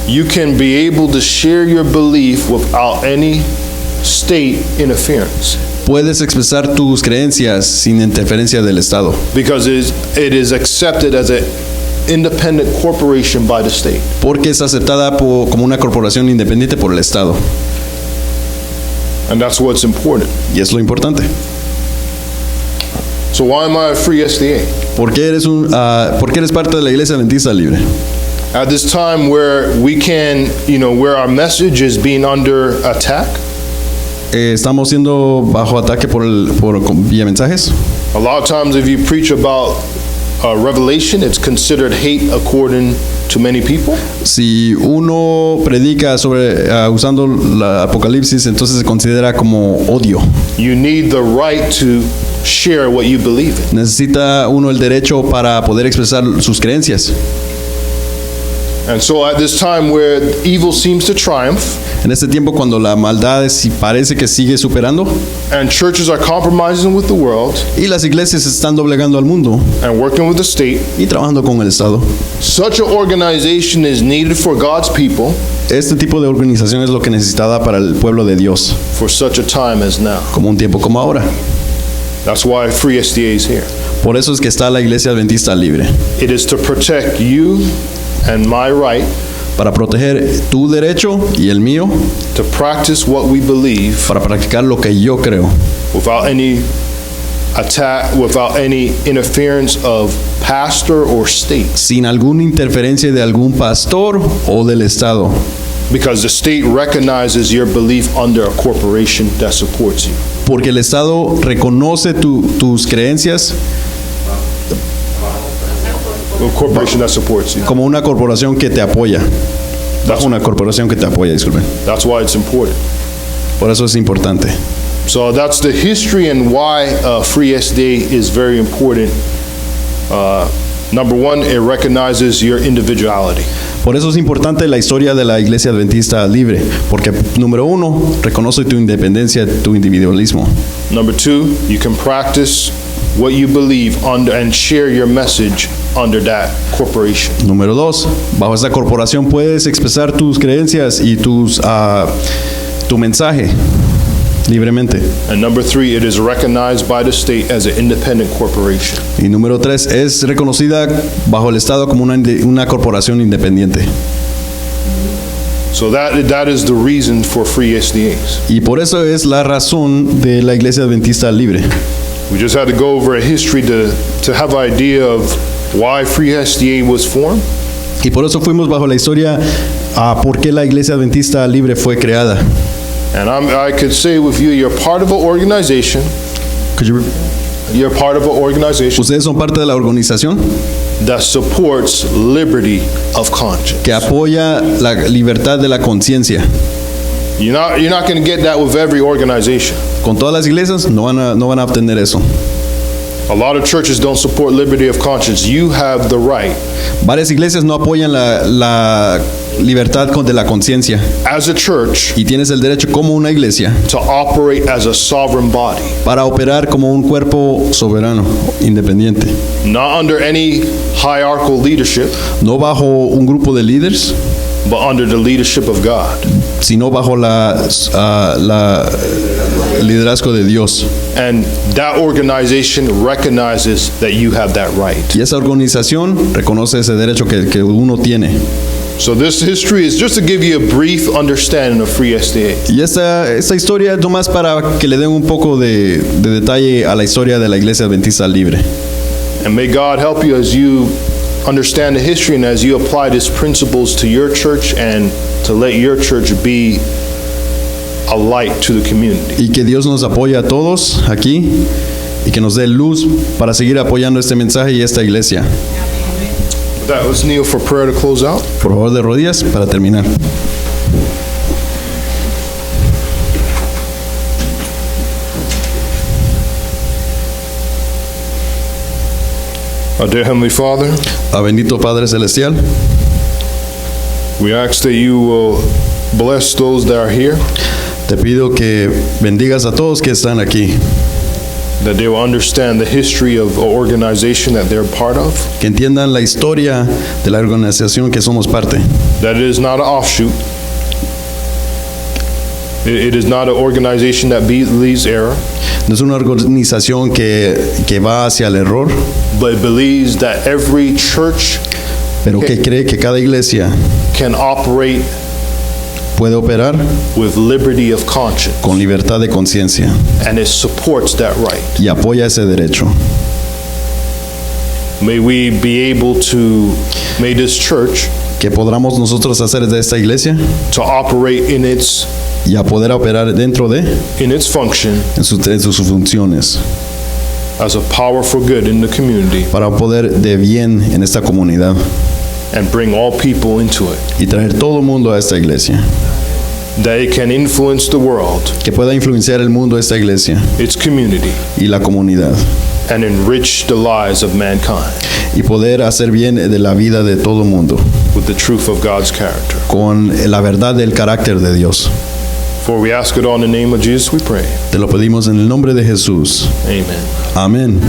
Speaker 1: you can be able to share your belief without any state interference.
Speaker 2: puedes expresar tus creencias sin interferencia del Estado,
Speaker 1: Because it is accepted as an independent corporation by the state.
Speaker 2: porque es aceptada como una corporación independiente por el Estado.
Speaker 1: And that's what's important.
Speaker 2: Y es lo importante.
Speaker 1: So why am I a free SDA?
Speaker 2: ¿Por qué eres parte de la iglesia adventista libre?
Speaker 1: At this time where we can, where our message is being under attack,
Speaker 2: Estamos siendo bajo ataque por vía mensajes.
Speaker 1: a lot of times if you preach about Revelation, it's considered hate according to many people.
Speaker 2: Si uno predica sobre usando la Apocalipsis, entonces se considera como odio.
Speaker 1: You need the right to share what you believe in.
Speaker 2: Necesita uno el derecho para poder expresar sus creencias.
Speaker 1: And so at this time where evil seems to triumph,
Speaker 2: En este tiempo, cuando la maldad parece que sigue superando
Speaker 1: and churches are compromising with the world
Speaker 2: y las iglesias se están doblegando al mundo
Speaker 1: and working with the state,
Speaker 2: y trabajando con el Estado,
Speaker 1: such an organization is needed for God's people
Speaker 2: este tipo de organización es lo que necesitada para el pueblo de Dios,
Speaker 1: for such a time as now.
Speaker 2: como un tiempo como ahora.
Speaker 1: That's why Free SDA is here.
Speaker 2: Por eso es que está la iglesia adventista libre,
Speaker 1: It is to protect you and my right
Speaker 2: para proteger tu derecho y el mío,
Speaker 1: to practice what we believe
Speaker 2: para practicar lo que yo creo,
Speaker 1: without any attack, without any interference of pastor or state,
Speaker 2: sin alguna interferencia de algún pastor o del Estado,
Speaker 1: because the state recognizes your belief under a corporation that supports you.
Speaker 2: porque el Estado reconoce tus creencias
Speaker 1: A corporation that supports you.
Speaker 2: como una corporación que te apoya, bajo una corporación que te apoya, disculpen.
Speaker 1: That's why it's important.
Speaker 2: Por eso es importante.
Speaker 1: So that's the history and why Free SDA is very important. Number one, it recognizes your individuality.
Speaker 2: Por eso es importante la historia de la iglesia adventista libre, porque número uno, reconoce tu independencia, tu individualismo.
Speaker 1: Number two, you can practice what you believe under and share your message under that corporation.
Speaker 2: Número dos, bajo esta corporación puedes expresar tus creencias y tu mensaje libremente.
Speaker 1: And number three, it is recognized by the state as an independent corporation.
Speaker 2: Y número tres, es reconocida bajo el Estado como una corporación independiente.
Speaker 1: So that is the reason for Free SDAs.
Speaker 2: Y por eso es la razón de la iglesia adventista libre.
Speaker 1: We just had to go over a history to have an idea of why Free SDA was formed.
Speaker 2: Y por eso fuimos bajo la historia a por qué la iglesia adventista libre fue creada.
Speaker 1: And I could say with you, you're part of an organization. You're part of an organization
Speaker 2: Ustedes son parte de la organización
Speaker 1: that supports liberty of conscience.
Speaker 2: que apoya la libertad de la conciencia.
Speaker 1: You're not going to get that with every organization.
Speaker 2: Con todas las iglesias no van a obtener eso.
Speaker 1: A lot of churches don't support liberty of conscience. You have the right,
Speaker 2: Varias iglesias no apoyan la libertad de la conciencia
Speaker 1: as a church,
Speaker 2: y tienes el derecho como una iglesia
Speaker 1: to operate as a sovereign body,
Speaker 2: para operar como un cuerpo soberano, independiente,
Speaker 1: not under any hierarchical leadership,
Speaker 2: no bajo un grupo de líderes,
Speaker 1: but under the leadership of God.
Speaker 2: sino bajo la liderazgo de Dios.
Speaker 1: And that organization recognizes that you have that right.
Speaker 2: Y esa organización reconoce ese derecho que uno tiene.
Speaker 1: So this history is just to give you a brief understanding of Free SDA.
Speaker 2: Y esta historia es nomás para que le den un poco de detalle a la historia de la iglesia adventista libre.
Speaker 1: And may God help you as you understand the history and as you apply these principles to your church and to let your church be a light to the community.
Speaker 2: Y que Dios nos apoye a todos aquí y que nos dé luz para seguir apoyando este mensaje y esta iglesia.
Speaker 1: That was kneel for prayer to close out.
Speaker 2: Por favor, de rodillas para terminar.
Speaker 1: Our dear Heavenly Father,
Speaker 2: Bendito Padre Celestial,
Speaker 1: we ask that you will bless those that are here,
Speaker 2: te pido que bendigas a todos que están aquí,
Speaker 1: that they will understand the history of an organization that they're part of,
Speaker 2: que entiendan la historia de la organización que somos parte,
Speaker 1: that it is not an offshoot. It is not an organization that believes error,
Speaker 2: no es una organización que va hacia el error,
Speaker 1: but it believes that every church
Speaker 2: pero que cree que cada iglesia
Speaker 1: can operate
Speaker 2: puede operar
Speaker 1: with liberty of conscience,
Speaker 2: con libertad de conciencia
Speaker 1: and it supports that right.
Speaker 2: y apoya ese derecho.
Speaker 1: May we be able to, may this church
Speaker 2: Que podamos nosotros hacer de esta iglesia
Speaker 1: to operate in its
Speaker 2: y a poder operar dentro de
Speaker 1: function
Speaker 2: en sus funciones
Speaker 1: as a power for good in the community
Speaker 2: para poder de bien en esta comunidad
Speaker 1: and bring all people into it,
Speaker 2: y traer todo el mundo a esta iglesia,
Speaker 1: that it can influence the world,
Speaker 2: que pueda influenciar el mundo a esta iglesia
Speaker 1: its community,
Speaker 2: y la comunidad
Speaker 1: and enrich the lives of mankind
Speaker 2: y poder hacer bien de la vida de todo el mundo
Speaker 1: with the truth of God's character.
Speaker 2: con la verdad del carácter de Dios.
Speaker 1: For we ask it all in the name of Jesus, we pray.
Speaker 2: Te lo pedimos en el nombre de Jesús.
Speaker 1: Amen.
Speaker 2: Amén.